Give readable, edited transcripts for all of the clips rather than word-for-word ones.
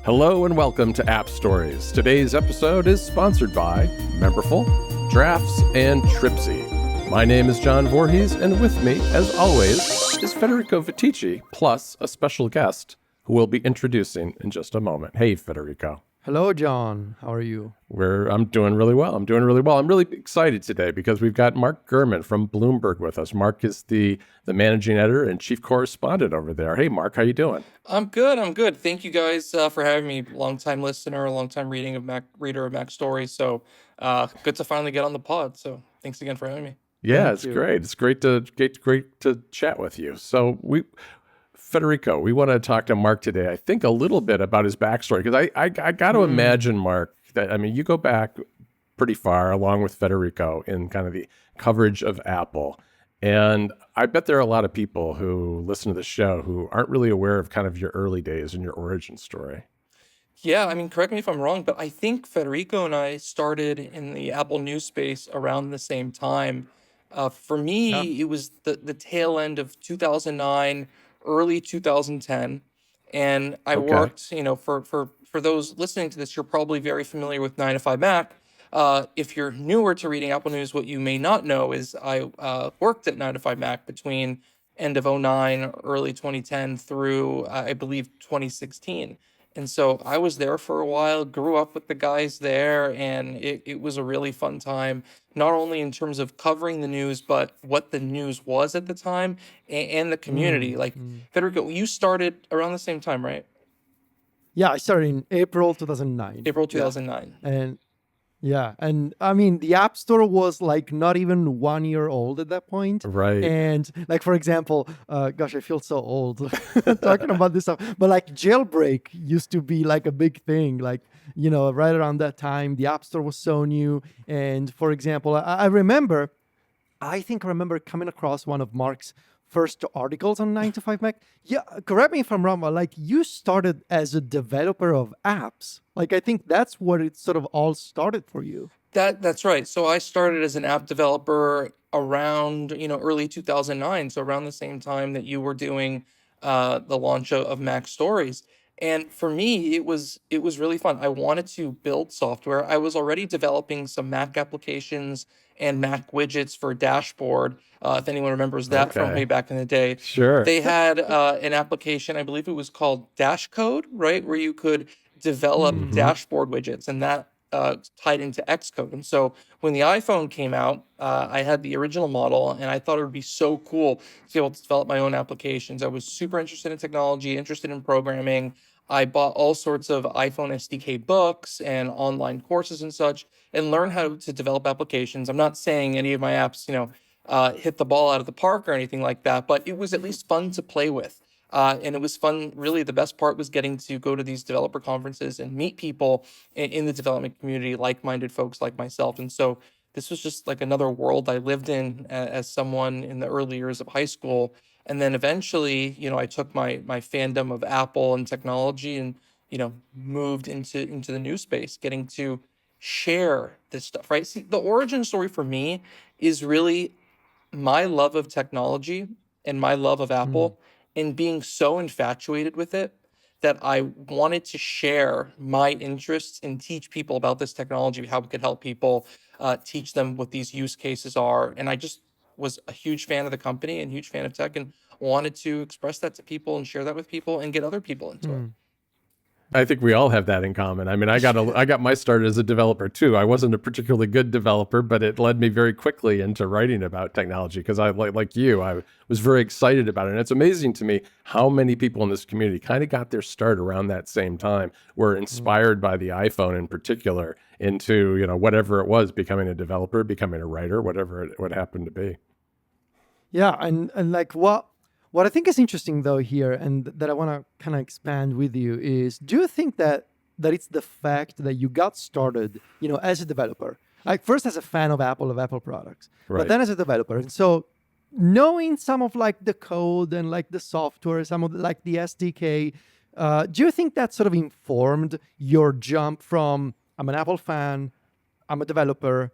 Hello and welcome to AppStories. Today's episode is sponsored by Memberful, Drafts, and Tripsy. My name is John Voorhees, and with me, as always, is Federico Viticci, plus a special guest who we'll be introducing in just a moment. Hey, Federico. Hello, John. How are you? I'm doing really well. I'm really excited today because we've got Mark Gurman from Bloomberg with us. Mark is the managing editor and chief correspondent over there. Hey, Mark, how you doing? I'm good. Thank you guys for having me. Longtime listener, longtime reader of AppStories. So good to finally get on the pod. So thanks again for having me. Yeah, it's great. It's great to chat with you. So Federico, we want to talk to Mark today, I think a little bit about his backstory, because I got to imagine, Mark, that, I mean, you go back pretty far along with Federico in kind of the coverage of Apple. And I bet there are a lot of people who listen to the show who aren't really aware of kind of your early days and your origin story. Yeah, I mean, correct me if I'm wrong, but I think Federico and I started in the Apple news space around the same time. For me, It was the tail end of 2009, early 2010. And I worked, for those listening to this, you're probably very familiar with 9 to 5 Mac. If you're newer to reading Apple News, what you may not know is I worked at 9 to 5 Mac between end of 09, early 2010 through, I believe, 2016. And so I was there for a while, grew up with the guys there, and it was a really fun time, not only in terms of covering the news, but what the news was at the time and the community. Federico, you started around the same time, right? Yeah, I started in April 2009. April 2009. And I mean, the App Store was like not even 1 year old at that point. Right. And like, for example, gosh, I feel so old talking about this stuff, but like jailbreak used to be like a big thing. Like, right around that time, the App Store was so new. And for example, I remember coming across one of Mark's first articles on 9 to 5 Mac. Yeah, correct me if I'm wrong, but like you started as a developer of apps. Like I think that's what it sort of all started for you. That's right. So I started as an app developer around, early 2009. So around the same time that you were doing the launch of Mac Stories. And for me, it was really fun. I wanted to build software. I was already developing some Mac applications and Mac widgets for Dashboard. If anyone remembers that from way back in the day. Sure. They had an application, I believe it was called Dash Code, right? Where you could develop dashboard widgets, and that tied into Xcode. And so when the iPhone came out, I had the original model, and I thought it would be so cool to be able to develop my own applications. I was super interested in technology, interested in programming. I bought all sorts of iPhone SDK books and online courses and such, and learned how to develop applications. I'm not saying any of my apps, hit the ball out of the park or anything like that, but it was at least fun to play with. And it was fun. Really, the best part was getting to go to these developer conferences and meet people in the development community, like-minded folks like myself. And so this was just like another world I lived in as someone in the early years of high school. And then eventually, I took my fandom of Apple and technology and, moved into the news space, getting to share this stuff, right? See, the origin story for me is really my love of technology and my love of Apple and being so infatuated with it that I wanted to share my interests and teach people about this technology, how it could help people, teach them what these use cases are. And I just was a huge fan of the company and huge fan of tech and wanted to express that to people and share that with people and get other people into it. I think we all have that in common. I mean, I got my start as a developer too. I wasn't a particularly good developer, but it led me very quickly into writing about technology because I was very excited about it. And it's amazing to me how many people in this community kind of got their start around that same time, were inspired by the iPhone in particular into, whatever it was, becoming a developer, becoming a writer, whatever it would happen to be. Yeah, and like what I think is interesting though here, and that I want to kind of expand with you is, do you think that it's the fact that you got started, as a developer, like first as a fan of Apple products, but then as a developer, and so knowing some of like the code and like the software, some of like the SDK, do you think that sort of informed your jump from I'm an Apple fan, I'm a developer,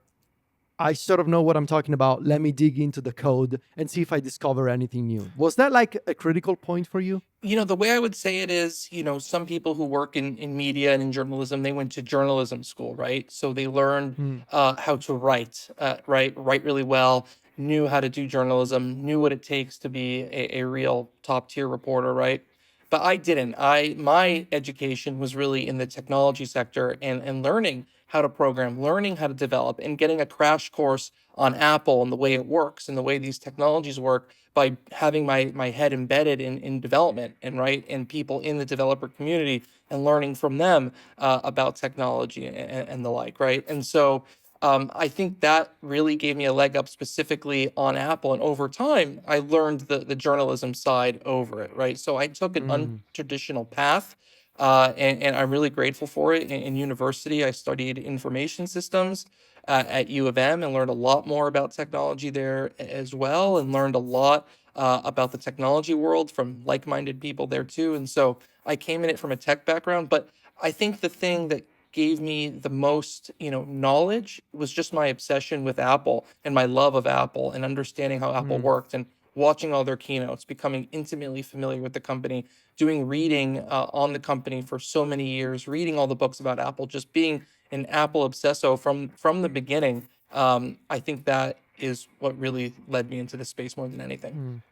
I sort of know what I'm talking about. Let me dig into the code and see if I discover anything new. Was that like a critical point for you? The way I would say it is, some people who work in media and in journalism, they went to journalism school, right? So they learned Hmm. how to write, write really well, knew how to do journalism, knew what it takes to be a real top tier reporter, right? But I didn't. My education was really in the technology sector and learning how to program, learning how to develop, and getting a crash course on Apple and the way it works and the way these technologies work by having my head embedded in development and people in the developer community and learning from them about technology and the like, right? And so I think that really gave me a leg up specifically on Apple. And over time, I learned the journalism side over it, right? So I took an Hmm. untraditional path. And I'm really grateful for it. In university, I studied information systems at U of M and learned a lot more about technology there as well, and learned a lot about the technology world from like-minded people there too. And so I came in it from a tech background, but I think the thing that gave me the most, knowledge was just my obsession with Apple and my love of Apple and understanding how Apple Hmm. worked and watching all their keynotes, becoming intimately familiar with the company, doing reading on the company for so many years, reading all the books about Apple, just being an Apple obsesso from the beginning. I think that is what really led me into this space more than anything.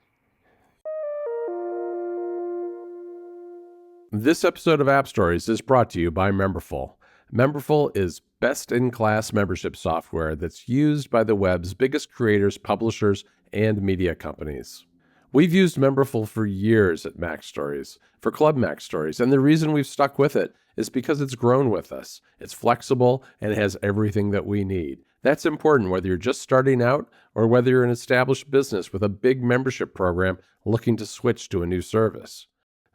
Hmm. This episode of App Stories is brought to you by Memberful. Memberful is best-in-class membership software that's used by the web's biggest creators, publishers, and media companies. We've used Memberful for years at Mac Stories, for Club Mac Stories, and the reason we've stuck with it is because it's grown with us. It's flexible and it has everything that we need. That's important whether you're just starting out or whether you're an established business with a big membership program looking to switch to a new service.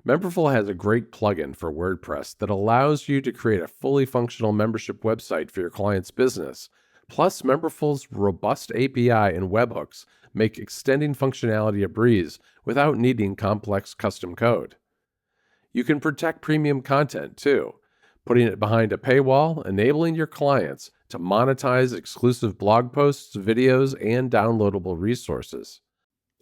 Memberful has a great plugin for WordPress that allows you to create a fully functional membership website for your client's business. Plus, Memberful's robust API and webhooks make extending functionality a breeze without needing complex custom code. You can protect premium content too, putting it behind a paywall, enabling your clients to monetize exclusive blog posts, videos, and downloadable resources.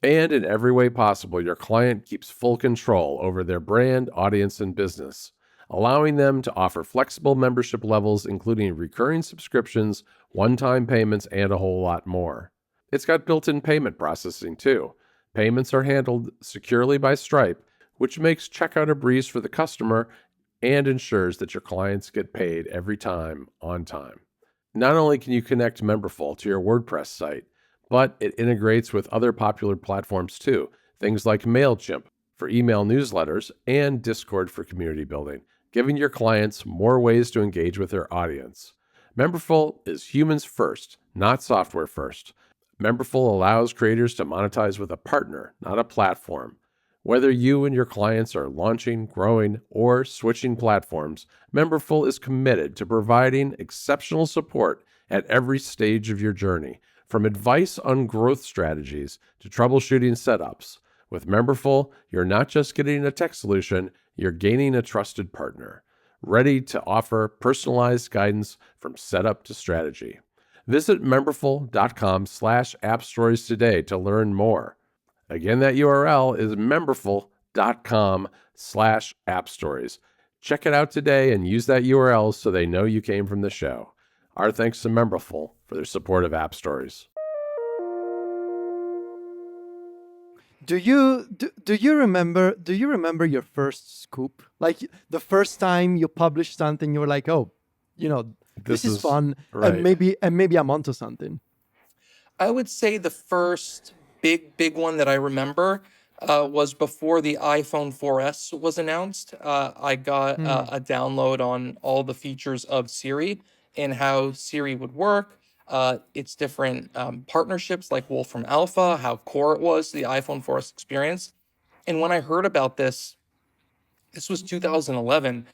And in every way possible, your client keeps full control over their brand, audience, and business, allowing them to offer flexible membership levels, including recurring subscriptions, one-time payments, and a whole lot more. It's got built-in payment processing, too. Payments are handled securely by Stripe, which makes checkout a breeze for the customer and ensures that your clients get paid every time on time. Not only can you connect Memberful to your WordPress site, but it integrates with other popular platforms too, things like MailChimp for email newsletters and Discord for community building, giving your clients more ways to engage with their audience. Memberful is humans first, not software first. Memberful allows creators to monetize with a partner, not a platform. Whether you and your clients are launching, growing, or switching platforms, Memberful is committed to providing exceptional support at every stage of your journey, from advice on growth strategies to troubleshooting setups. With Memberful, you're not just getting a tech solution, you're gaining a trusted partner, ready to offer personalized guidance from setup to strategy. Visit memberful.com/appstories today to learn more. Again, that URL is memberful.com/appstories. Check it out today and use that URL so they know you came from the show. Our thanks to Memberful for their support of App Stories. Do you remember your first scoop? Like the first time you published something, you were like, "Oh, this is fun, right. and maybe I'm onto something." I would say the first big one that I remember was before the iPhone 4S was announced. I got Hmm. a download on all the features of Siri and how Siri would work. Its different partnerships, like Wolfram Alpha, how core it was to the iPhone 4S experience. And when I heard about this was 2011,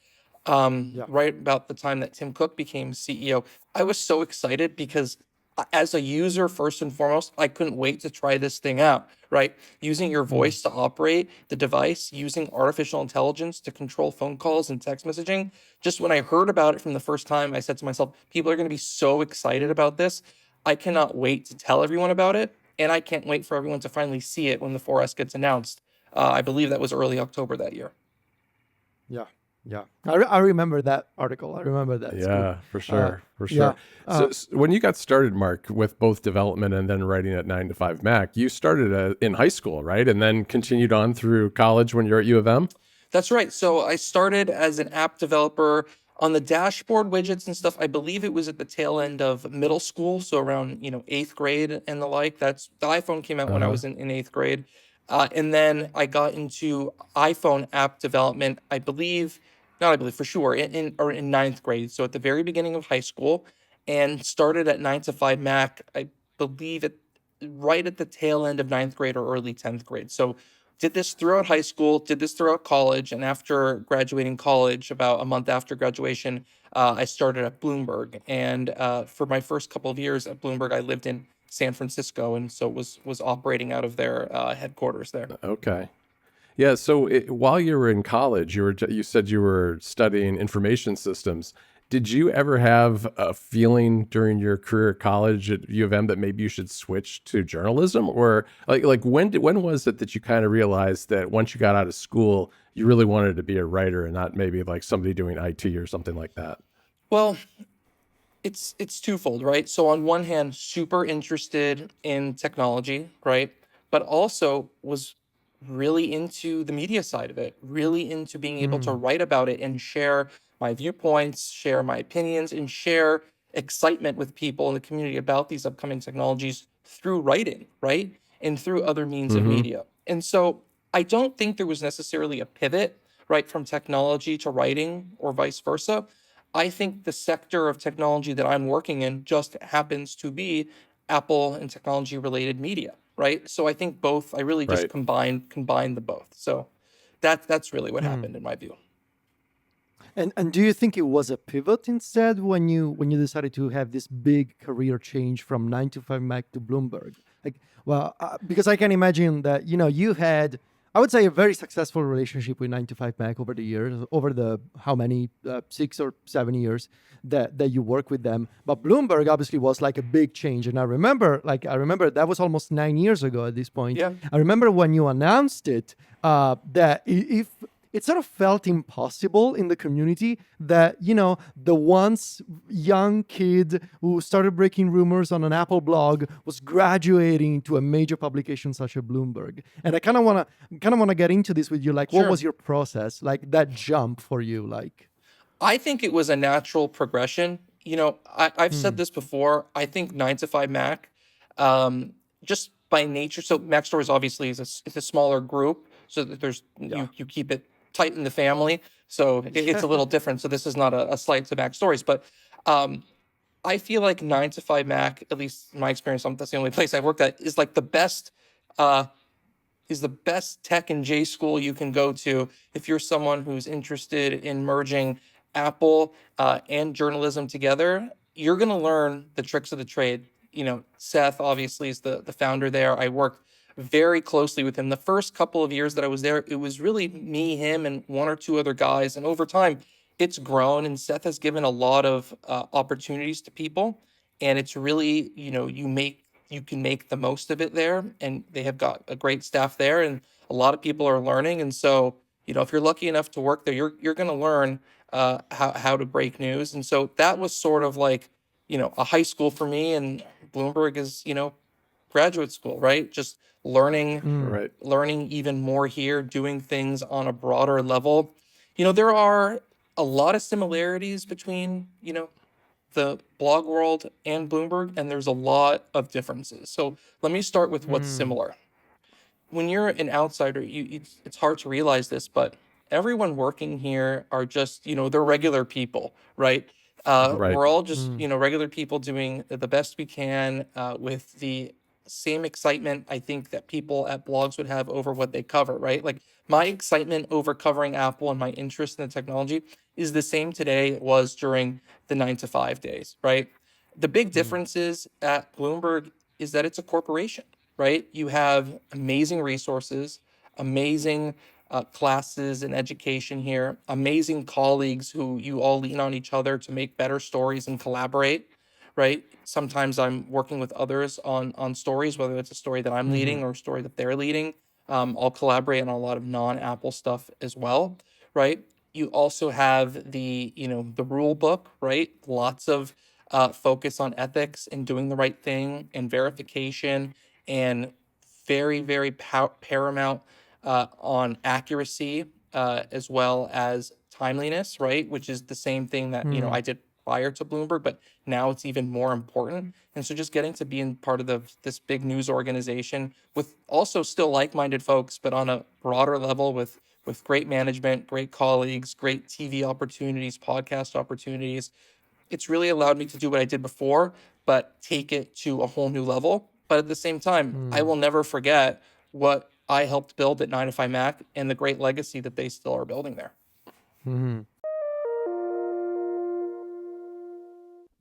Yeah. right about the time that Tim Cook became CEO. I was so excited because as a user, first and foremost, I couldn't wait to try this thing out, right? Using your Hmm. voice to operate the device, using artificial intelligence to control phone calls and text messaging. Just when I heard about it from the first time, I said to myself, people are going to be so excited about this. I cannot wait to tell everyone about it. And I can't wait for everyone to finally see it when the 4S gets announced. I believe that was early October that year. Yeah, yeah. I remember that article. I remember that scoop. Yeah, for sure, for Yeah. sure. So when you got started, Mark, with both development and then writing at 9 to 5 Mac, you started in high school, right? And then continued on through college when you're at U of M? That's right. So I started as an app developer on the dashboard widgets and stuff. I believe it was at the tail end of middle school, so around eighth grade and the like. That's the iPhone came out when I Uh-huh. was in eighth grade, and then I got into iPhone app development. I believe, not I believe for sure, in ninth grade. So at the very beginning of high school, and started at 9 to 5 Mac. I believe it right at the tail end of ninth grade or early 10th grade. So did this throughout high school, did this throughout college, and after graduating college, about a month after graduation, I started at Bloomberg. And for my first couple of years at Bloomberg, I lived in San Francisco, and so was operating out of their headquarters there. Okay. Yeah. So while you were in college, you said you were studying information systems. Did you ever have a feeling during your career at college at U of M that maybe you should switch to journalism, or when was it that you kind of realized that once you got out of school, you really wanted to be a writer and not maybe like somebody doing IT or something like that? Well, it's twofold, right? So on one hand, super interested in technology, right? But also was really into the media side of it, really into being able to Mm, write about it and share my viewpoints, share my opinions, and share excitement with people in the community about these upcoming technologies through writing, right? And through other means of Mm-hmm. media. And so I don't think there was necessarily a pivot, right, from technology to writing or vice versa. I think the sector of technology that I'm working in just happens to be Apple and technology related media, right? So I think both, I really just Right. combine the both. So that's really what mm. happened in my view. And do you think it was a pivot instead when you decided to have this big career change from 9 to 5 Mac to Bloomberg? Like, well, because I can imagine that you had, I would say, a very successful relationship with 9 to 5 Mac over the years, over the how many 6 or 7 years that you work with them. But Bloomberg obviously was like a big change, and I remember that was almost 9 years ago at this point. Yeah. I remember when you announced it, that if it sort of felt impossible in the community that the once young kid who started breaking rumors on an Apple blog was graduating to a major publication such as Bloomberg. And I kind of want to get into this with you, like what Sure. was your process, like that jump for you, like. I think it was a natural progression. I've said Hmm. this before. I think 9 to 5 Mac, just by nature. So Mac Stories obviously it's a smaller group, so that there's Yeah. you keep it tight in the family. So it's a little different. So this is not a slight to Mac Stories, but um, I feel like 9 to 5 Mac, at least in my experience, that's the only place I've worked at, is like the best. Uh, is the best tech and J school you can go to if you're someone who's interested in merging Apple and journalism together. You're going to learn the tricks of the trade. Seth obviously is the founder there. I worked very closely with him. The first couple of years that I was there, it was really me, him, and one or two other guys. And over time, it's grown, and Seth has given a lot of opportunities to people. And it's really, you can make the most of it there, and they have got a great staff there, and a lot of people are learning. And so if you're lucky enough to work there, you're going to learn how to break news. And so that was sort of like a high school for me, and Bloomberg is graduate school, right? Just learning Mm, Right. learning even more here, doing things on a broader level. There are a lot of similarities between the blog world and Bloomberg, and there's a lot of differences. So let me start with what's mm, similar. When you're an outsider, it's hard to realize this, but everyone working here are just, they're regular people, right? Right. We're all just, mm, regular people doing the best we can with the same excitement I think that people at blogs would have over what they cover, right? Like my excitement over covering Apple and my interest in the technology is the same today it was during the 9 to 5 days, right? The big mm, difference is at Bloomberg is that it's a corporation, right? You have amazing resources, amazing classes and education here, amazing colleagues who you all lean on each other to make better stories and collaborate, right? Sometimes I'm working with others on stories, whether it's a story that I'm mhm, leading or a story that they're leading. I'll collaborate on a lot of non-Apple stuff as well, right? You also have the rule book, right? Lots of focus on ethics and doing the right thing and verification, and very, very paramount on accuracy, as well as timeliness, right? Which is the same thing that Hmm. I did prior to Bloomberg, but now it's even more important. And so just getting to be in part of this big news organization with also still like-minded folks, but on a broader level with great management, great colleagues, great TV opportunities, podcast opportunities. It's really allowed me to do what I did before, but take it to a whole new level. But at the same time, I Hmm. will never forget what I helped build at 9 to 5 Mac and the great legacy that they still are building there. Hmm.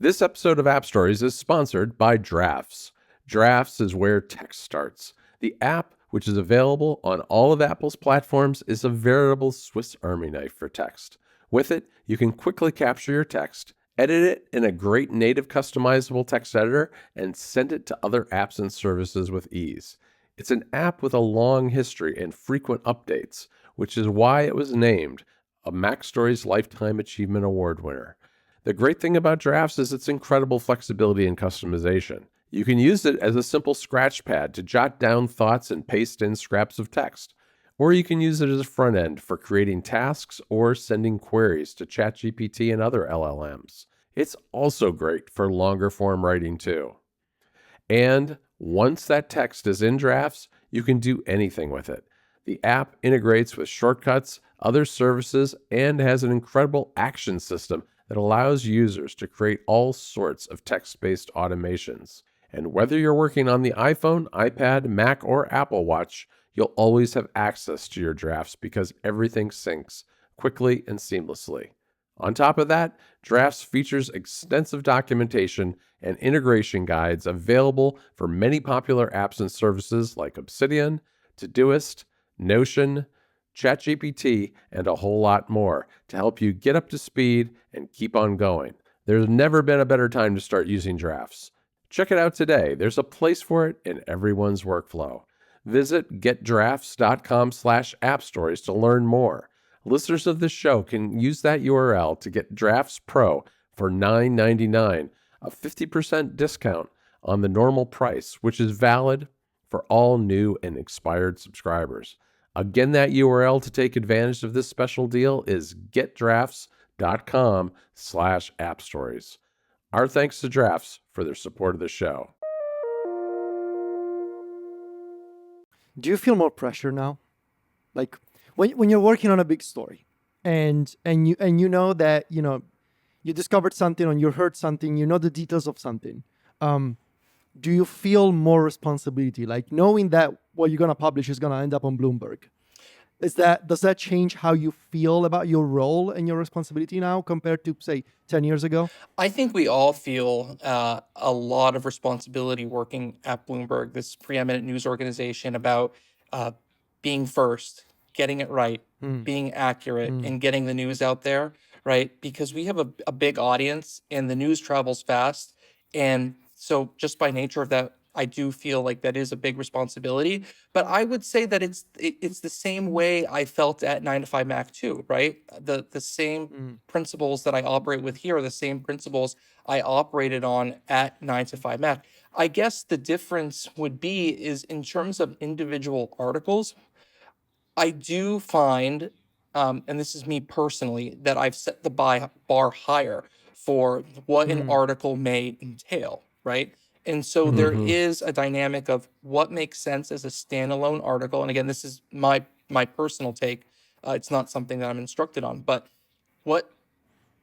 This episode of App Stories is sponsored by Drafts. Drafts is where text starts. The app, which is available on all of Apple's platforms, is a veritable Swiss Army knife for text. With it, you can quickly capture your text, edit it in a great native customizable text editor, and send it to other apps and services with ease. It's an app with a long history and frequent updates, which is why it was named a Mac Stories Lifetime Achievement Award winner. The great thing about Drafts is its incredible flexibility and customization. You can use it as a simple scratch pad to jot down thoughts and paste in scraps of text. Or you can use it as a front end for creating tasks or sending queries to ChatGPT and other LLMs. It's also great for longer form writing too. And once that text is in Drafts, you can do anything with it. The app integrates with shortcuts, other services, and has an incredible action system that allows users to create all sorts of text-based automations. And whether you're working on the iPhone, iPad, Mac, or Apple Watch, you'll always have access to your drafts because everything syncs quickly and seamlessly. On top of that, Drafts features extensive documentation and integration guides available for many popular apps and services like Obsidian, Todoist, Notion, ChatGPT, and a whole lot more to help you get up to speed and keep on going. There's never been a better time to start using Drafts. Check it out today. There's a place for it in everyone's workflow. Visit getdrafts.com/appstories to learn more. Listeners of this show can use that URL to get Drafts Pro for $9.99, a 50% discount on the normal price, which is valid for all new and expired subscribers. Again, that URL to take advantage of this special deal is getdrafts.com/appstories. Our thanks to Drafts for their support of the show. Do you feel more pressure now? Like when you're working on a big story and you know that you discovered something or you heard something, you know the details of something. Do you feel more responsibility, like knowing that what you're gonna publish is gonna end up on Bloomberg? Does that change how you feel about your role and your responsibility now compared to say 10 years ago? I think we all feel a lot of responsibility working at Bloomberg, this preeminent news organization, about uh, being first, getting it right, Hmm. being accurate, Hmm. and getting the news out there, right? Because we have a big audience and the news travels fast. And so, just by nature of that, I do feel like that is a big responsibility. But I would say that it's the same way I felt at 9 to 5 Mac too, right? The same Hmm. principles that I operate with here are the same principles I operated on at 9 to 5 Mac. I guess the difference would be is in terms of individual articles, I do find, and this is me personally, that I've set the bar higher for what an Hmm. article may entail, right? And so there Hmm. Mm-hmm. is a dynamic of what makes sense as a standalone article. And again, this is my personal take. It's not something that I'm instructed on, but what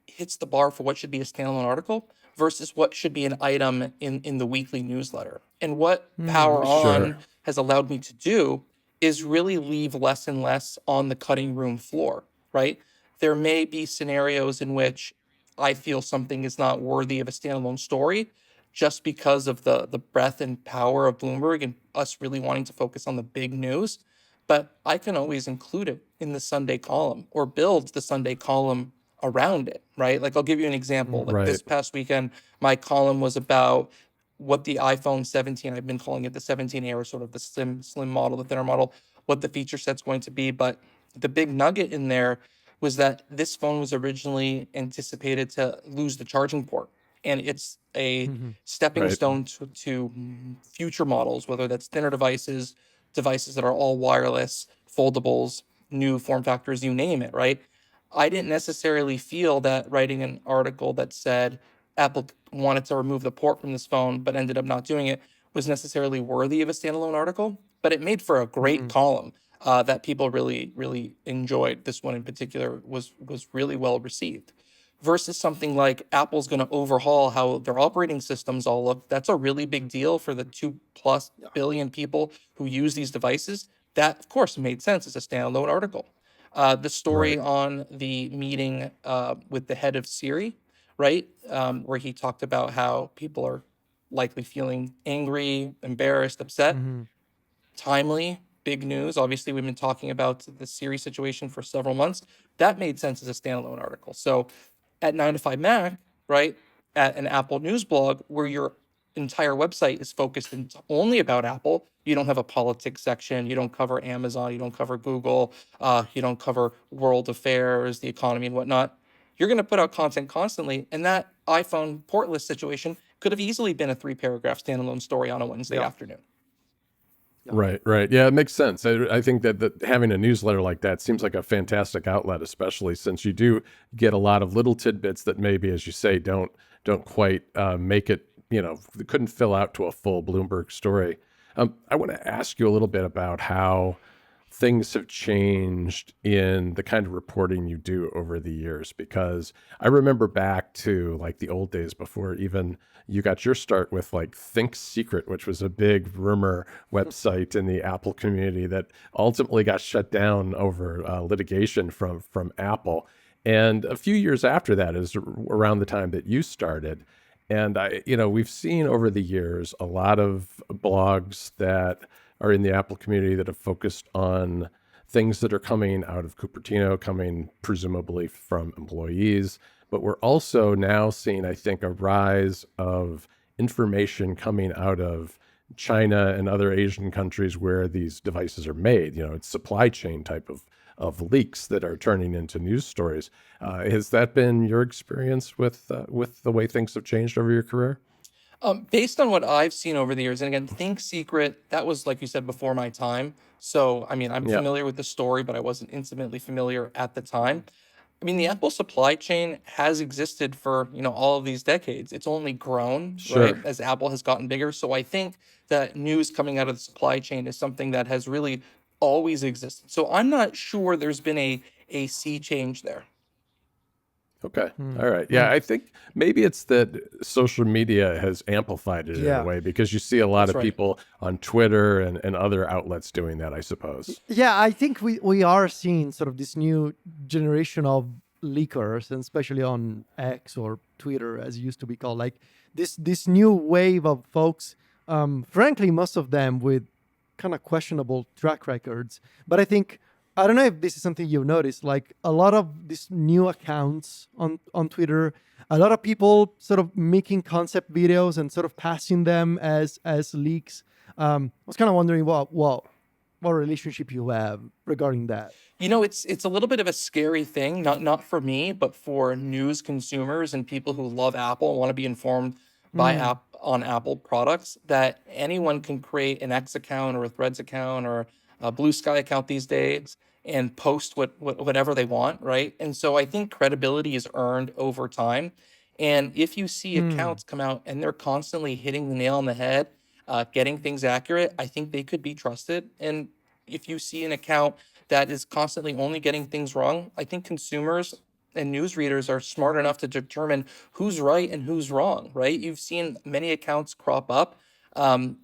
hits the bar for what should be a standalone article versus what should be an item in the weekly newsletter. And what Hmm. Power Sure. On has allowed me to do is really leave less and less on the cutting room floor, right? There may be scenarios in which I feel something is not worthy of a standalone story just because of the breadth and power of Bloomberg and us really wanting to focus on the big news. But I can always include it in the Sunday column or build the Sunday column around it, right? Like I'll give you an example. Like Right. this past weekend, my column was about what the iPhone 17, I've been calling it the 17A, or sort of the slim model, the thinner model, what the feature set's going to be. But the big nugget in there was that this phone was originally anticipated to lose the charging port. And it's a stepping Right. stone to future models, whether that's thinner devices, devices that are all wireless, foldables, new form factors, you name it, right? I didn't necessarily feel that writing an article that said Apple wanted to remove the port from this phone, but ended up not doing it, was necessarily worthy of a standalone article. But it made for a great column that people really, really enjoyed. This one in particular was really well received. Versus something like Apple's going to overhaul how their operating systems all look. That's a really big deal for the 2+ billion people who use these devices. That, of course, made sense as a standalone article. The Right. story on the meeting with the head of Siri, right, where he talked about how people are likely feeling angry, embarrassed, upset. Timely, big news. Obviously, we've been talking about the Siri situation for several months. That made sense as a standalone article. So at 9 to 5 Mac, right, at an Apple news blog where your entire website is focused only about Apple, you don't have a politics section, you don't cover Amazon, you don't cover Google, you don't cover world affairs, the economy, and whatnot. You're going to put out content constantly, and that iPhone portless situation could have easily been a 3-paragraph standalone story on a Wednesday afternoon. Right, right. Yeah, it makes sense. I think that having a newsletter like that seems like a fantastic outlet, especially since you do get a lot of little tidbits that maybe, as you say, don't quite make it, couldn't fill out to a full Bloomberg story. I want to ask you a little bit about how things have changed in the kind of reporting you do over the years, because I remember back to like the old days before even you got your start with like Think Secret, which was a big rumor website in the Apple community that ultimately got shut down over litigation from Apple. And a few years after that is around the time that you started. And we've seen over the years a lot of blogs that are in the Apple community that have focused on things that are coming out of Cupertino, coming presumably from employees. But we're also now seeing, I think, a rise of information coming out of China and other Asian countries where these devices are made. It's supply chain type of leaks that are turning into news stories. Has that been your experience with the way things have changed over your career? Based on what I've seen over the years, and again, Think Secret, that was, like you said, before my time. So, I mean, I'm Yeah, familiar with the story, but I wasn't intimately familiar at the time. I mean, the Apple supply chain has existed for, all of these decades. It's only grown, right, sure. as Apple has gotten bigger. So I think that news coming out of the supply chain is something that has really always existed. So I'm not sure there's been a sea change there. Okay. All right. Yeah, I think maybe it's that social media has amplified it in a Yeah. way because you see a lot That's of right. people on Twitter and other outlets doing that, I suppose. Yeah, I think we are seeing sort of this new generation of leakers, and especially on X or Twitter, as it used to be called, like this new wave of folks. Frankly, most of them with kind of questionable track records. But I don't know if this is something you've noticed. Like a lot of these new accounts on Twitter, a lot of people sort of making concept videos and sort of passing them as leaks. I was kind of wondering what relationship you have regarding that. It's a little bit of a scary thing, not for me, but for news consumers and people who love Apple and want to be informed by Mm, Apple products, that anyone can create an X account or a Threads account or a Blue Sky account these days and post whatever they want, right? And so I think credibility is earned over time. And if you see mm, accounts come out and they're constantly hitting the nail on the head, getting things accurate, I think they could be trusted. And if you see an account that is constantly only getting things wrong, I think consumers and news readers are smart enough to determine who's right and who's wrong, right? You've seen many accounts crop up,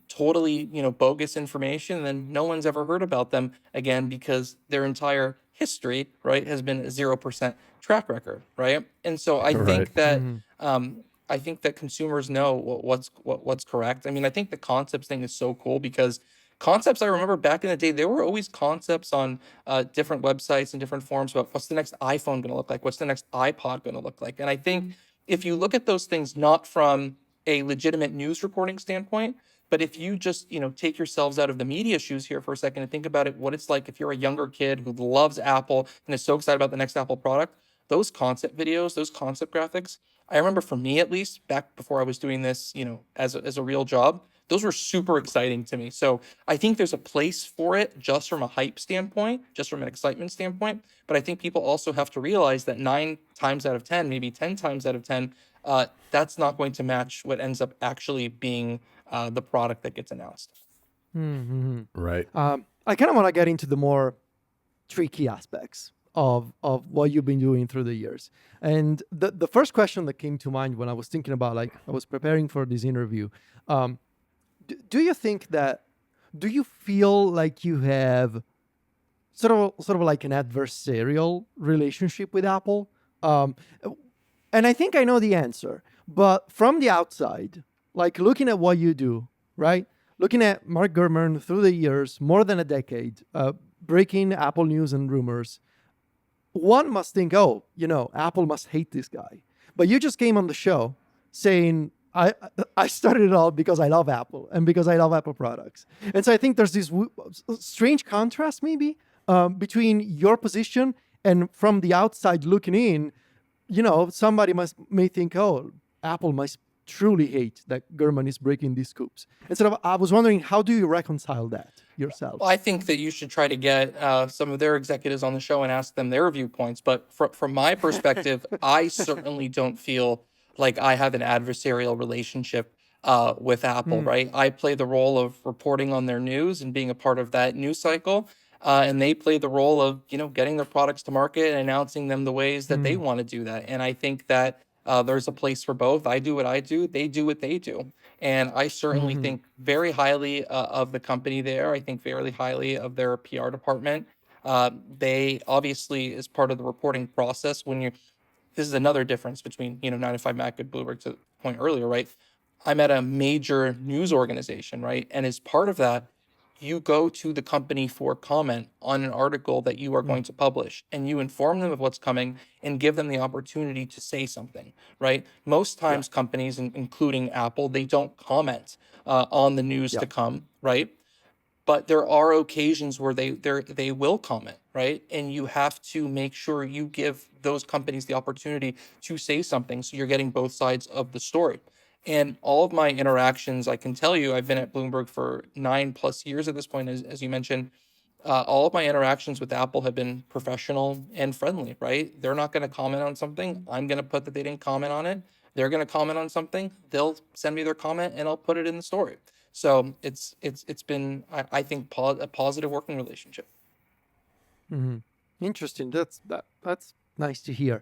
totally, bogus information, and then no one's ever heard about them again because their entire history, right, has been a 0% track record, right? And so Right. mm, I think that consumers know what's correct. I mean, I think the concepts thing is so cool because concepts, I remember back in the day, there were always concepts on different websites and different forums about what's the next iPhone going to look like, what's the next iPod going to look like. And I think if you look at those things not from a legitimate news reporting standpoint, But if you just, take yourselves out of the media shoes here for a second and think about it, what it's like if you're a younger kid who loves Apple and is so excited about the next Apple product, those concept videos, those concept graphics, I remember for me at least, back before I was doing this, as a real job, those were super exciting to me. So I think there's a place for it just from a hype standpoint, just from an excitement standpoint. But I think people also have to realize that 9 times out of 10, maybe 10 times out of 10, that's not going to match what ends up actually being the product that gets announced. Right. I kind of want to get into the more tricky aspects of what you've been doing through the years. And the first question that came to mind when I was thinking about, I was preparing for this interview, do you feel like you have sort of like an adversarial relationship with Apple? And I think I know the answer, but from the outside, like looking at what you do, right? Looking at Mark Gurman through the years, more than a decade, breaking Apple news and rumors, one must think, Apple must hate this guy. But you just came on the show saying, I started it all because I love Apple and because I love Apple products. And so I think there's this strange contrast maybe between your position and from the outside looking in, somebody may think, Apple must truly hate that Gurman is breaking these scoops. And so I was wondering, how do you reconcile that yourself? Well, I think that you should try to get some of their executives on the show and ask them their viewpoints. But from my perspective, I certainly don't feel like I have an adversarial relationship with Apple, right? I play the role of reporting on their news and being a part of that news cycle. And they play the role of, getting their products to market and announcing them the ways that they want to do that. And I think that there's a place for both. I do what I do. They do what they do. And I certainly think very highly of the company there. I think very highly of their PR department. They obviously, as part of the reporting process, this is another difference between, 9to5Mac and Bloomberg to the point earlier, right? I'm at a major news organization, right? And as part of that, you go to the company for comment on an article that you are going to publish, and you inform them of what's coming and give them the opportunity to say something, right? Most times companies, including Apple, they don't comment on the news to come, right? But there are occasions where they will comment, right? And you have to make sure you give those companies the opportunity to say something, so you're getting both sides of the story. And all of my interactions, I can tell you, I've been at Bloomberg for 9+ years at this point, as you mentioned. All of my interactions with Apple have been professional and friendly, right? They're not going to comment on something. I'm going to put that they didn't comment on it. They're going to comment on something. They'll send me their comment, and I'll put it in the story. So it's been, I think, a positive working relationship. Interesting. That's nice to hear.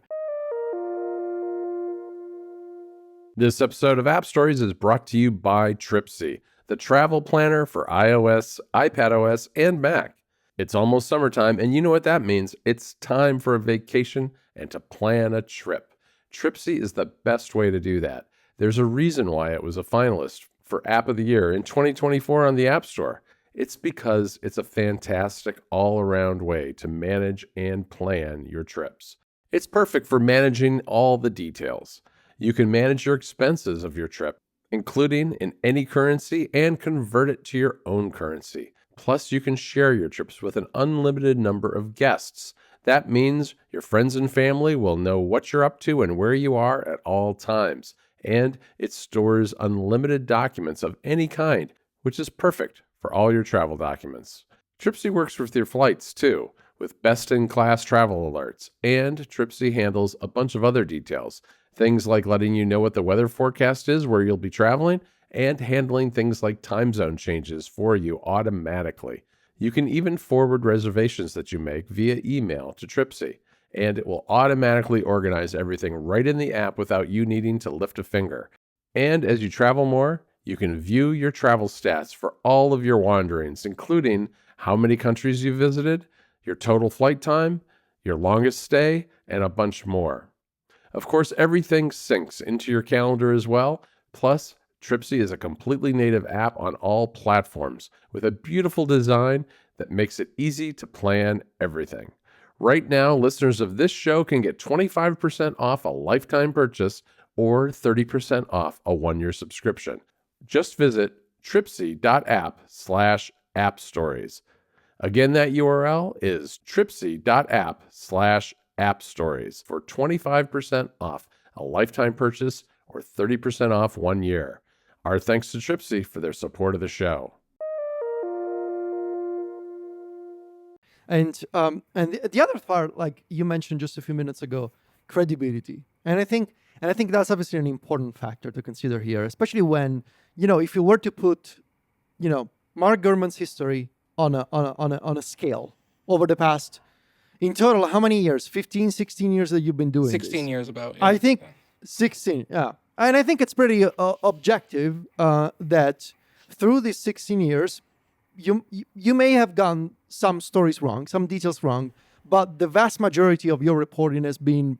This episode of App Stories is brought to you by Tripsy, the travel planner for iOS, iPadOS, and Mac. It's almost summertime, and you know what that means. It's time for a vacation and to plan a trip. Tripsy is the best way to do that. There's a reason why it was a finalist for App of the Year in 2024 on the App Store. It's because it's a fantastic all-around way to manage and plan your trips. It's perfect for managing all the details. You can manage your expenses of your trip, including in any currency, and convert it to your own currency. Plus, you can share your trips with an unlimited number of guests. That means your friends and family will know what you're up to and where you are at all times. And it stores unlimited documents of any kind, which is perfect for all your travel documents. Tripsy works with your flights, too, with best-in-class travel alerts. And Tripsy handles a bunch of other details. Things like letting you know what the weather forecast is where you'll be traveling, and handling things like time zone changes for you automatically. You can even forward reservations that you make via email to Tripsy, and it will automatically organize everything right in the app without you needing to lift a finger. And as you travel more, you can view your travel stats for all of your wanderings, including how many countries you visited, your total flight time, your longest stay, and a bunch more. Of course, everything syncs into your calendar as well. Plus, Tripsy is a completely native app on all platforms with a beautiful design that makes it easy to plan everything. Right now, listeners of this show can get 25% off a lifetime purchase or 30% off a one-year subscription. Just visit tripsy.app/appstories. Again, that URL is tripsy.app/appstories for 25% off a lifetime purchase or 30% off 1 year. Our thanks to Tripsy for their support of the show. And the other part, like you mentioned just a few minutes ago, credibility. And I think that's obviously an important factor to consider here, especially when, if you were to put, Mark Gurman's history on a scale over the past, in total, how many years? 15, 16 years that you've been doing 16 this? years about. I think 16, yeah. And I think it's pretty objective that through these 16 years, you may have gotten some stories wrong, some details wrong, but the vast majority of your reporting has been,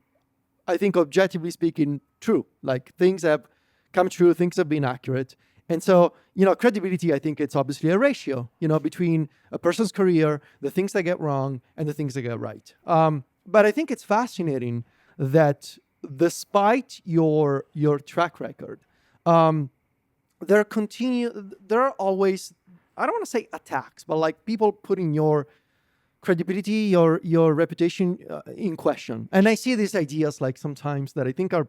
I think, objectively speaking, true. Like things have come true, things have been accurate. And so, credibility, I think it's obviously a ratio, between a person's career, the things they get wrong, and the things they get right. But I think it's fascinating that despite your track record, there are always, I don't want to say attacks, but like people putting your credibility, your reputation in question. And I see these ideas like sometimes that I think are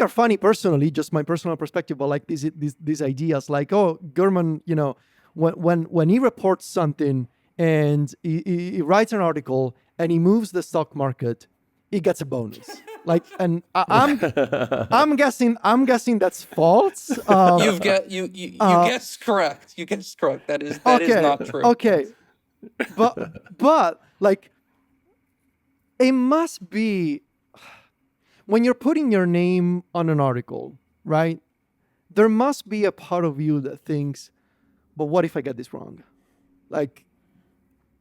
funny personally, just my personal perspective, but like these ideas like, oh, Gurman, when he reports something and he writes an article and he moves the stock market, he gets a bonus. Like, and I'm guessing that's false. You guessed correct. You guessed correct. That is not true. Okay, but like, it must be when you're putting your name on an article, right? There must be a part of you that thinks, but what if I get this wrong? Like,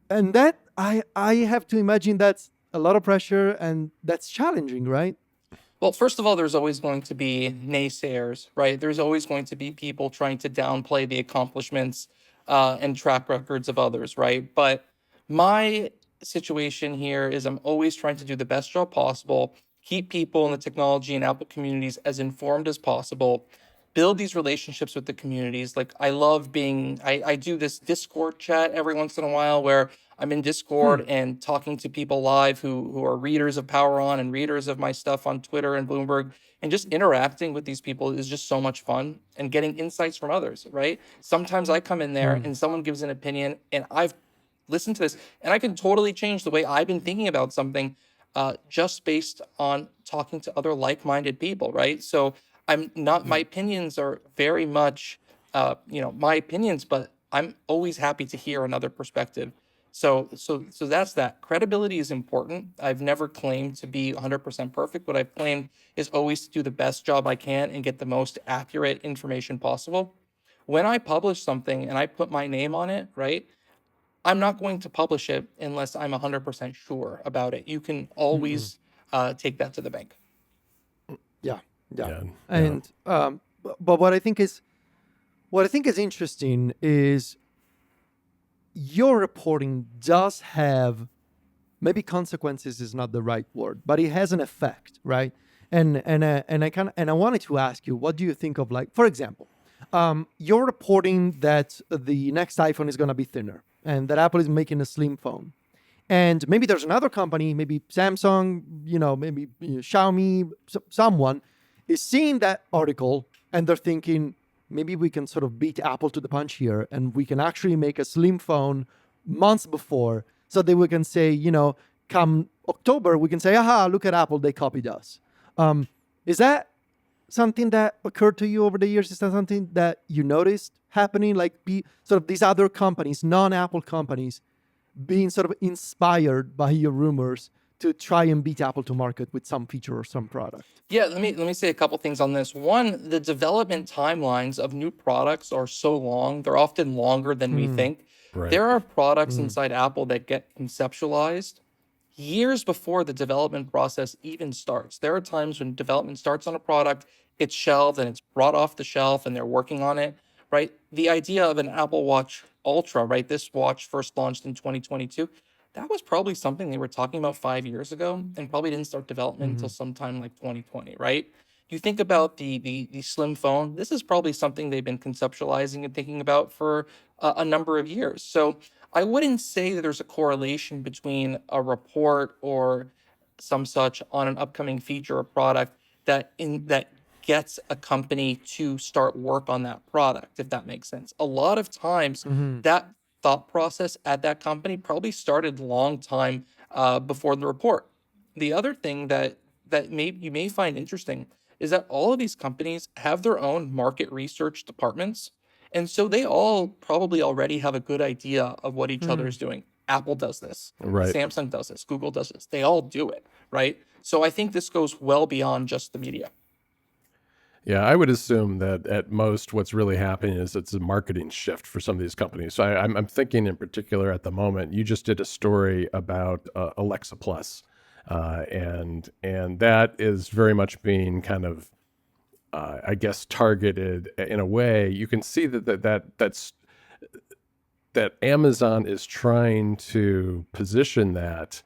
and that I have to imagine that's a lot of pressure and that's challenging, right? Well, first of all, there's always going to be naysayers, right? There's always going to be people trying to downplay the accomplishments and track records of others, right? But my situation here is I'm always trying to do the best job possible, keep people in the technology and Apple communities as informed as possible, build these relationships with the communities. Like I love I do this Discord chat every once in a while where I'm in Discord and talking to people live who are readers of Power On and readers of my stuff on Twitter and Bloomberg, and just interacting with these people is just so much fun and getting insights from others, right? Sometimes I come in there and someone gives an opinion and I've listened to this and I can totally change the way I've been thinking about something just based on talking to other like-minded people, right? So I'm not, my opinions are very much, my opinions, but I'm always happy to hear another perspective. So that's that. Credibility is important. I've never claimed to be 100% perfect. What I've claimed is always to do the best job I can and get the most accurate information possible. When I publish something and I put my name on it, right, I'm not going to publish it unless I'm 100% sure about it. You can always take that to the bank. Yeah. And but what I think is interesting is your reporting does have, maybe consequences is not the right word, but it has an effect, right? And I wanted to ask you, what do you think of, like, for example, you're reporting that the next iPhone is going to be thinner and that Apple is making a slim phone. And maybe there's another company, maybe Samsung, maybe Xiaomi, someone is seeing that article and they're thinking, maybe we can sort of beat Apple to the punch here and we can actually make a slim phone months before so that we can say, come October, we can say, aha, look at Apple, they copied us. Is that something that occurred to you over the years? Is that something that you noticed happening? Like sort of these other companies, non-Apple companies, being sort of inspired by your rumors to try and beat Apple to market with some feature or some product? Yeah, let me say a couple things on this. One, the development timelines of new products are so long. They're often longer than we think. Right. There are products inside Apple that get conceptualized years before the development process even starts. There are times when development starts on a product, it's shelved and it's brought off the shelf and they're working on it, right? The idea of an Apple Watch Ultra, right? This watch first launched in 2022. That was probably something they were talking about 5 years ago and probably didn't start development until sometime like 2020, right? you think about the slim phone. This is probably something they've been conceptualizing and thinking about for a number of years. So I wouldn't say that there's a correlation between a report or some such on an upcoming feature or product that gets a company to start work on that product, if that makes sense. A lot of times Hmm. that thought process at that company probably started long time before the report. The other thing that you may find interesting is that all of these companies have their own market research departments. And so they all probably already have a good idea of what each other Hmm. is doing. Apple does this, Right. Samsung does this, Google does this. They all do it, right? So I think this goes well beyond just the media. Yeah, I would assume that at most what's really happening is it's a marketing shift for some of these companies. So I'm thinking in particular at the moment, you just did a story about Alexa Plus, and that is very much being kind of, I guess, targeted in a way. You can see that Amazon is trying to position that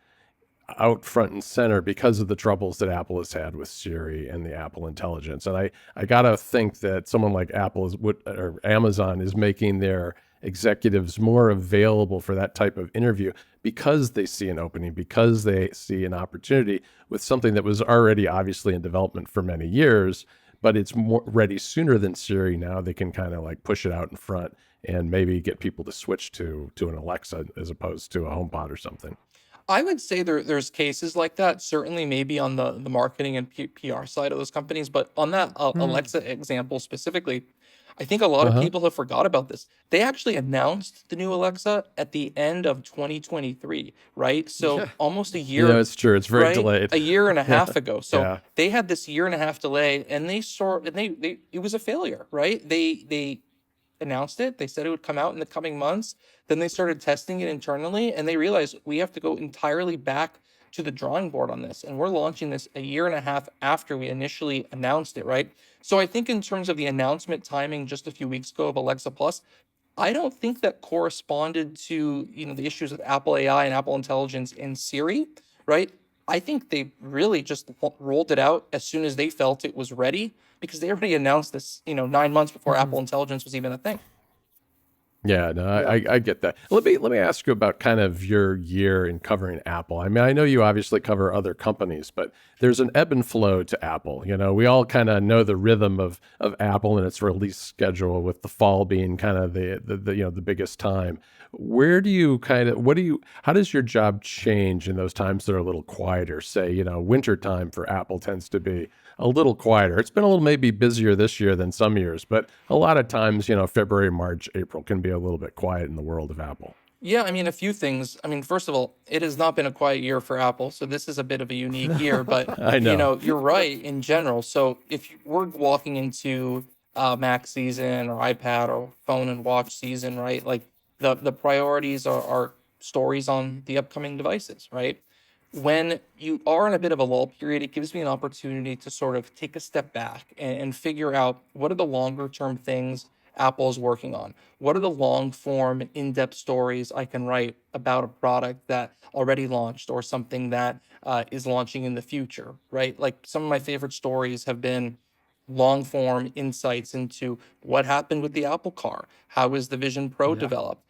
out front and center because of the troubles that Apple has had with Siri and the Apple Intelligence. And I gotta think that someone like or Amazon is making their executives more available for that type of interview because they see an opening, because they see an opportunity with something that was already obviously in development for many years, but it's more ready sooner than Siri now. They can kind of like push it out in front and maybe get people to switch to an Alexa as opposed to a HomePod or something. I would say there's cases like that, certainly maybe on the marketing and PR side of those companies, but on that Hmm. Alexa example specifically, I think a lot of Uh-huh. people have forgot about this. They actually announced the new Alexa at the end of 2023, right? So Yeah. almost a You know, year, it's true. It's very right? delayed. A year and a Yeah. half ago. So Yeah. they had this year and a half delay, and they it was a failure, right? They announced it. They said it would come out in the coming months. Then they started testing it internally and they realized we have to go entirely back to the drawing board on this. And we're launching this a year and a half after we initially announced it, right? So I think in terms of the announcement timing just a few weeks ago of Alexa Plus, I don't think that corresponded to, the issues with Apple AI and Apple Intelligence in Siri, right? I think they really just rolled it out as soon as they felt it was ready because they already announced this, 9 months before Hmm. Apple Intelligence was even a thing. Yeah, no, Yeah. I get that. Let me ask you about kind of your year in covering Apple. I mean, I know you obviously cover other companies, but there's an ebb and flow to Apple. You know, we all kind of know the rhythm of Apple and its release schedule, with the fall being kind of the biggest time. Where do you kind of how does your job change in those times that are a little quieter? Say, winter time for Apple tends to be a little quieter. It's been a little maybe busier this year than some years, but a lot of times, February, March, April can be a little bit quiet in the world of Apple. Yeah, I mean, a few things. I mean, first of all, it has not been a quiet year for Apple, so this is a bit of a unique year, but I know. you're right in general. So if we're walking into Mac season or iPad or phone and watch season, right? Like the priorities are stories on the upcoming devices, right? When you are in a bit of a lull period, it gives me an opportunity to sort of take a step back and figure out what are the longer term things Apple is working on. What are the long form, in depth stories I can write about a product that already launched or something that is launching in the future, right? Like some of my favorite stories have been long form insights into what happened with the Apple Car. How was the Vision Pro Yeah. developed?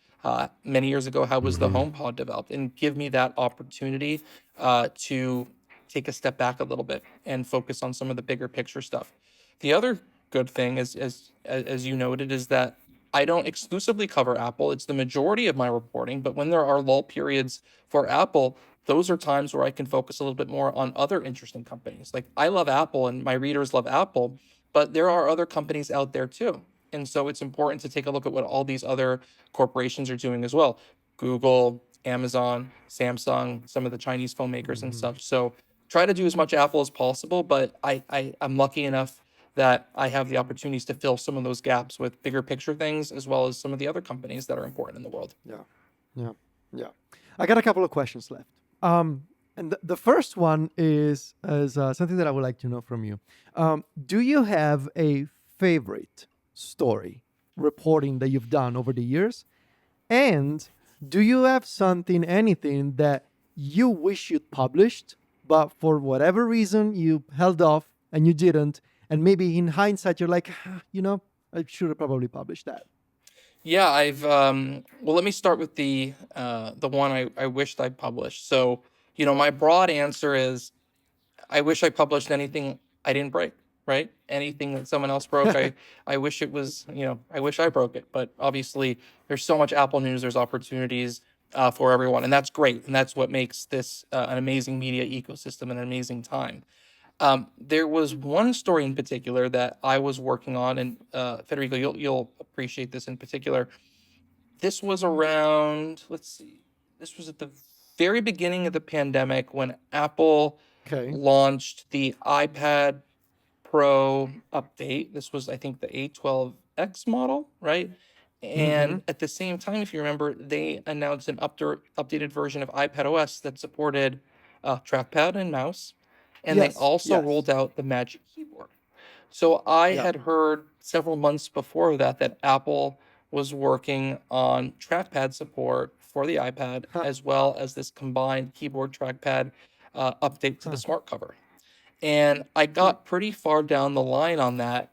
Many years ago, how was the Hmm. HomePod developed? And give me that opportunity to take a step back a little bit and focus on some of the bigger picture stuff. The other good thing is, as you noted, is that I don't exclusively cover Apple. It's the majority of my reporting, but when there are lull periods for Apple, those are times where I can focus a little bit more on other interesting companies. Like I love Apple and my readers love Apple, but there are other companies out there too. And so it's important to take a look at what all these other corporations are doing as well. Google, Amazon, Samsung, some of the Chinese phone makers and Hmm. such. So try to do as much Apple as possible, but I'm lucky enough that I have the opportunities to fill some of those gaps with bigger picture things, as well as some of the other companies that are important in the world. Yeah. Yeah. Yeah. I got a couple of questions left. And the first one is something that I would like to know from you. Do you have a favorite story reporting that you've done over the years? And do you have anything that you wish you'd published, but for whatever reason you held off and you didn't? and maybe in hindsight you're like, I should have probably published that. Yeah, I've well, let me start with the one I wished I published. So, my broad answer is I wish I published anything I didn't break, right? Anything that someone else broke, I wish it was, I wish I broke it. But obviously, there's so much Apple news, there's opportunities for everyone, and that's great, and that's what makes this an amazing media ecosystem and an amazing time. There was one story in particular that I was working on, and Federico, you'll appreciate this in particular. This was around, let's see, this was at the very beginning of the pandemic when Apple Okay. launched the iPad Pro update. This was, I think, the A12X model, right? Mm-hmm. And at the same time, if you remember, they announced an updated version of iPadOS that supported trackpad and mouse. And they Yes. also Yes. rolled out the Magic Keyboard. So I Yeah. had heard several months before that Apple was working on trackpad support for the iPad, Huh. as well as this combined keyboard trackpad update to the Huh. smart cover. And I Hmm. got pretty far down the line on that,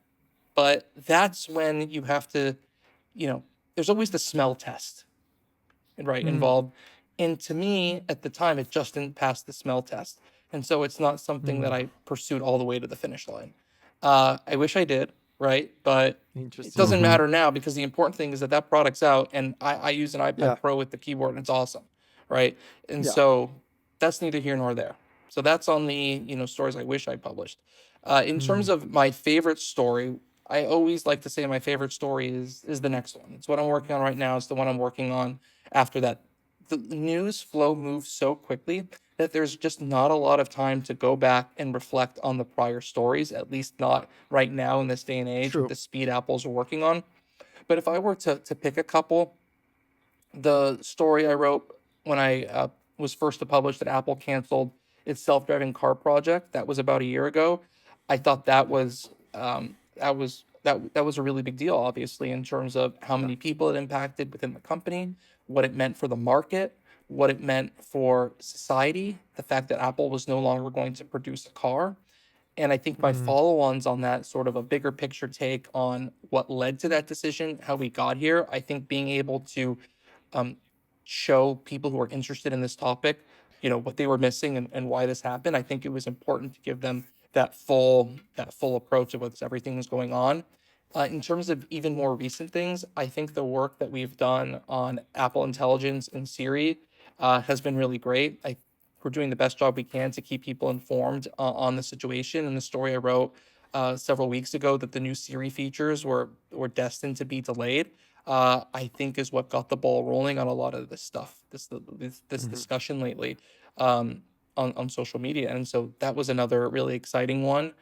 but that's when you have to, there's always the smell test, right, Mm. involved. And to me, at the time, it just didn't pass the smell test. And so it's not something that Mm. I pursued all the way to the finish line. I wish I did, right? But it Interesting. doesn't Hmm. matter now because the important thing is that product's out and I use an iPad Yeah. Pro with the keyboard and it's awesome, right? And Yeah. so that's neither here nor there. So that's on the, stories I wish I published. In terms Mm. of my favorite story, I always like to say my favorite story is the next one. It's what I'm working on right now. It's the one I'm working on after that. The news flow moves so quickly that there's just not a lot of time to go back and reflect on the prior stories, at least not right now in this day and age with True. the speed Apple's are working on. But if I were to pick a couple, the story I wrote when I was first to publish that Apple canceled its self-driving car project, that was about a year ago. I thought that was a really big deal, obviously, in terms of how Yeah. many people it impacted within the company, what it meant for the market, what it meant for society, the fact that Apple was no longer going to produce a car. And I think my Mm. follow-ons on that, sort of a bigger picture take on what led to that decision, how we got here, I think being able to um, show people who are interested in this topic, what they were missing and why this happened. I think it was important to give them that full approach of what's everything is going on. In terms of even more recent things, I think the work that we've done on Apple Intelligence and Siri has been really great. We're doing the best job we can to keep people informed on the situation. And the story I wrote several weeks ago that the new Siri features were destined to be delayed, I think is what got the ball rolling on a lot of this stuff, this Mhm. discussion lately um, on social media. And so that was another really exciting one.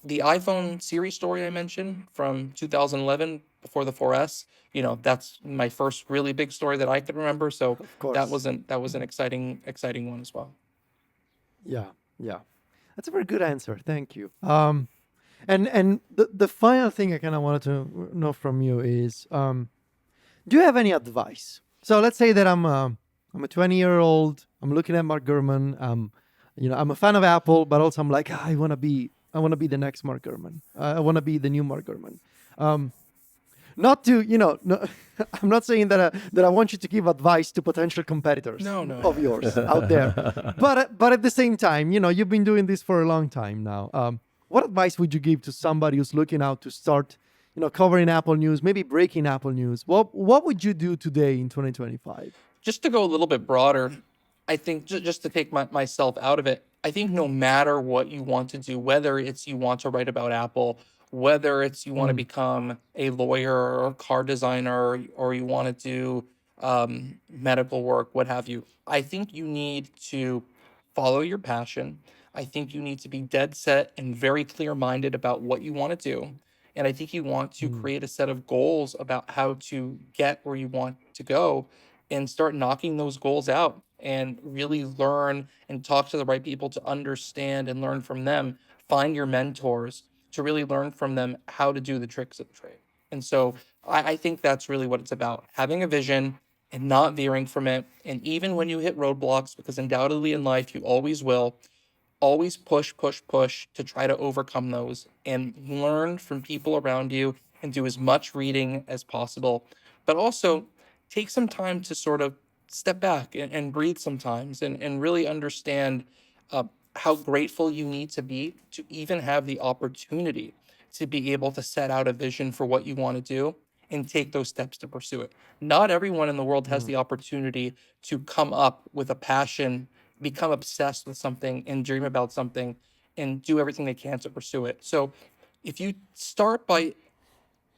The iPhone Siri story I mentioned from 2011 before the 4S, that's my first really big story that I could remember. So Of that course. wasn't that was an exciting one as well. Yeah. Yeah. That's a very good answer. Thank you. And the final thing I kind of wanted to know from you is, do you have any advice? So let's say that I'm a 20-year-old. I'm looking at Mark Gurman. I'm a fan of Apple, but also I'm like, I want to be the next Mark Gurman. I want to be the new Mark Gurman. Not to, no, I'm not saying that I want you to give advice to potential competitors No, no, of no. yours out there. But at the same time, you've been doing this for a long time now. What advice would you give to somebody who's looking out to start, covering Apple news, maybe breaking Apple news? What would you do today in 2025? Just to go a little bit broader, I think just to take myself out of it, I think no matter what you want to do, whether it's you want to write about Apple, whether it's you want to Mm. become a lawyer or a car designer, or you want to do medical work, what have you, I think you need to follow your passion. I think you need to be dead set and very clear minded about what you want to do. And I think you want to Mm. create a set of goals about how to get where you want to go and start knocking those goals out and really learn and talk to the right people to understand and learn from them. Find your mentors to really learn from them how to do the tricks of the trade. And so I think that's really what it's about, having a vision and not veering from it. And even when you hit roadblocks, because undoubtedly in life you always will, always push to try to overcome those and learn from people around you and do as much reading as possible. But also take some time to sort of step back and breathe sometimes and really understand how grateful you need to be to even have the opportunity to be able to set out a vision for what you want to do and take those steps to pursue it. Not everyone in the world has the opportunity to come up with a passion, become obsessed with something and dream about something and do everything they can to pursue it. So if you start by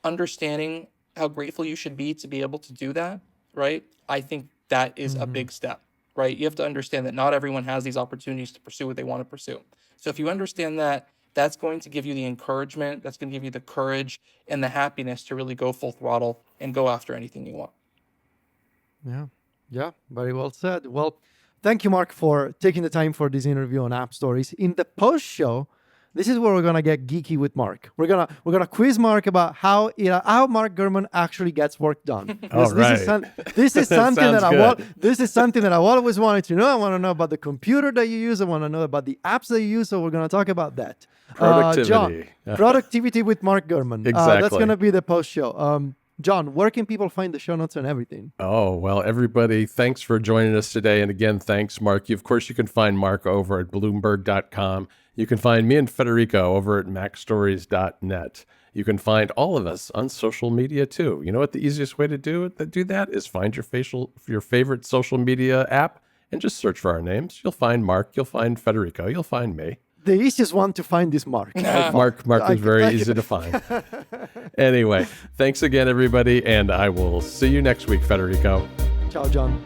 understanding how grateful you should be to be able to do that, right? I think that is a big step, right? You have to understand that not everyone has these opportunities to pursue what they want to pursue. So if you understand that, that's going to give you the encouragement, that's going to give you the courage and the happiness to really go full throttle and go after anything you want. Yeah, very well said. Well, thank you, Mark, for taking the time for this interview on AppStories. In the post show, this is where we're gonna get geeky with Mark. We're gonna quiz Mark about how Mark Gurman actually gets work done. All right. This is something that Sounds this is something that I always wanted to know. I want to know about the computer that you use. I want to know about the apps that you use. So we're gonna talk about that. Productivity. John, productivity with Mark Gurman. Exactly. That's gonna be the post show. John, where can people find the show notes and everything? Oh, well, everybody, thanks for joining us today. And again, thanks, Mark. Of course, you can find Mark over at Bloomberg.com. You can find me and Federico over at MacStories.net. You can find all of us on social media, too. You know what the easiest way to do that is find your favorite social media app and just search for our names. You'll find Mark. You'll find Federico. You'll find me. The easiest one to find is Mark. Mark was very easy to find. Anyway, thanks again, everybody, and I will see you next week, Federico. Ciao, John.